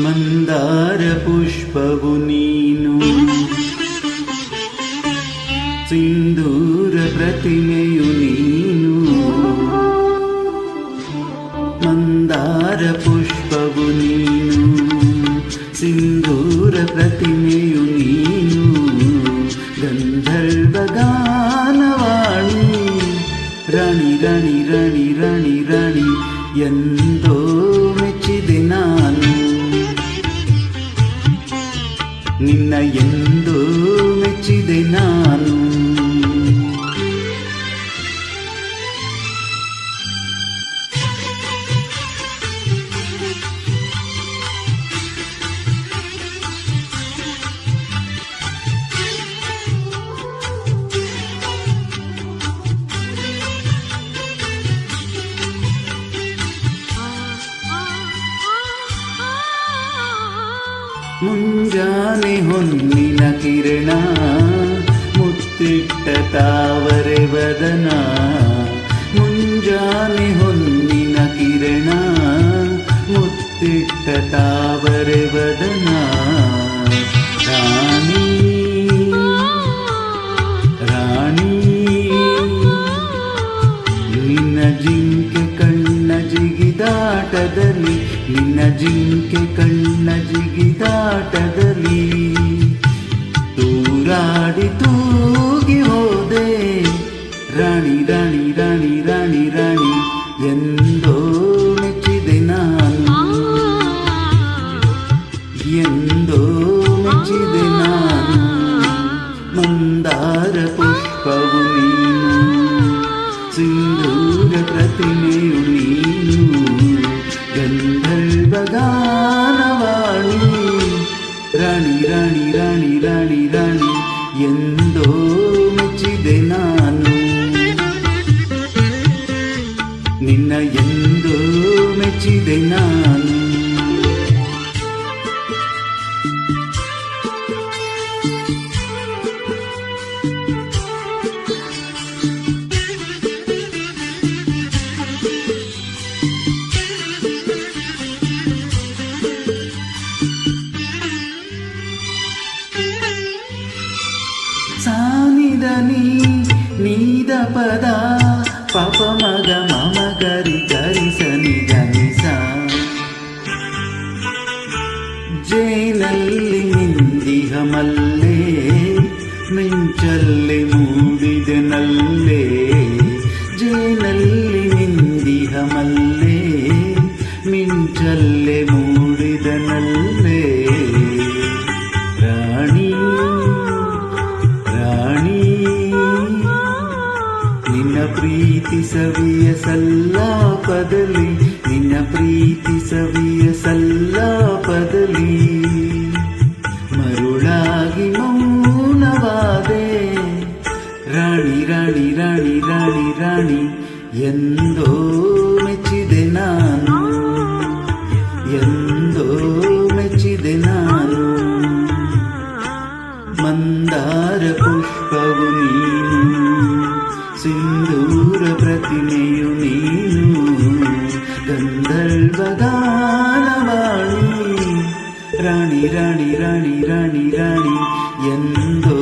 ಮಂದಾರ ಪುಷ್ಪವು ನೀನು, ಸಿಂಧೂರ ಪ್ರತಿಮೆಯು ನೀನು. ಮಂದಾರ ಪುಷ್ಪವು ನೀನು, ಸಿಂಧೂರ ಪ್ರತಿಮೆಯು ನೀನು. ಗಂಧರ್ವ ಗಾನವಾಣಿ, ರಾಣಿ ರಾಣಿ ರಾಣಿ ರಾಣಿ ರಾಣಿ ಎಂದೋ ಮೆಚ್ಚಿದೆ ನಾನು ನಿನ್ನ, ಎಂದೋ ಮೆಚ್ಚಿದೆ ನಾನು. ಮುಂಜಾನೆ ಹೊನ್ನಿನ ಕಿರಣ, ಮುತ್ತಿಟ್ಟ ತಾವರೆ ವದನ. ಮುಂಜಾನೆ ಹೊನ್ನಿನ ಕಿರಣ, ಮುತ್ತಿಟ್ಟ ತಾವರೆ ವದನ. ರಾಣಿ ರಾಣಿ ನಿನ್ನ ಜಿಂಕೆ ಕಣ್ಣ ಜಿಗಿದಾಟದಲ್ಲಿ, ನಿನ್ನ ಜಿಂಕೆ ಕಣ್ಣ ಜಿಗಿದಾಟದಲ್ಲಿ ತೂರಾಡಿ ತೂಗಿ ಹೋದೆ. ರಾಣಿ ರಾಣಿ ರಾಣಿ ರಾಣಿ ರಾಣಿ ಎಂದೋ ಮೆಚ್ಚಿದೆ ನಾನು, ಎಂದೋ ಮೆಚ್ಚಿದೆ ನಾನು. ಮಂದಾರ ಪುಷ್ಪವು ನೀನು, ಸಿಂಧೂರ ಪ್ರತಿಮೆಯು ನೀನು. ಗಂಧರ್ವ ಗಾನವಾಣಿ, ರಾಣಿ ರಾಣಿ ರಾಣಿ ರಾಣಿ ರಾಣಿ ಎಂದೋ ಮೆಚ್ಚಿದೆ ನಾನು ನಿನ್ನ, ಎಂದೋ ಮೆಚ್ಚಿದೆ ನಾನು. ಸಾನಿದನಿ ನೀದ ಪದ ಪಾಪ ಮಗ ಮಮ ಗರಿ ಗರಿ ಸನಿ ಗನಿಸ. ಜೇನಲ್ಲಿ ನಿಂದಿಹ ಮಲ್ಲೆ, ಮಿಂಚಲ್ಲಿ ಮೂಡಿದೆ ನಲ್ಲೆ. ಜೇನಲ್ಲಿ ನಿಂದಿಹ ಮಲ್ಲೆ, ಮಿಂಚಲ್ಲೆ ಮೂಡಿದ ನಲ್ಲೆ. ರಾಣಿ ರಾಣಿ ನಿನ್ನ ಪ್ರೀತಿ ಸವಿಯ ಸಲ್ಲಾಪದಲ್ಲಿ, ನಿನ್ನ ಪ್ರೀತಿ ಸವಿಯ ಸಲ್ಲಾಪದಲ್ಲಿ ಮರುಳಾಗಿ ಮೌನವಾದೆ. ರಾಣಿ ರಾಣಿ ರಾಣಿ ರಾಣಿ ರಾಣಿ ಎಂದೋ ಮೆಚ್ಚಿದೆ ನಾನು, ಎಂದೋ ಮೆಚ್ಚಿದೆ ನಾನು. ಮಂದಾರ ಪುಷ್ಪವು ನೀನು, ಸಿಂಧೂರ ಪ್ರತಿಮೆಯು ನೀನು. ಗಂಧರ್ವ ಗಾನವಾಣಿ, ರಾಣಿ ರಾಣಿ ರಾಣಿ ರಾಣಿ ರಾಣಿ ಎಂದೋ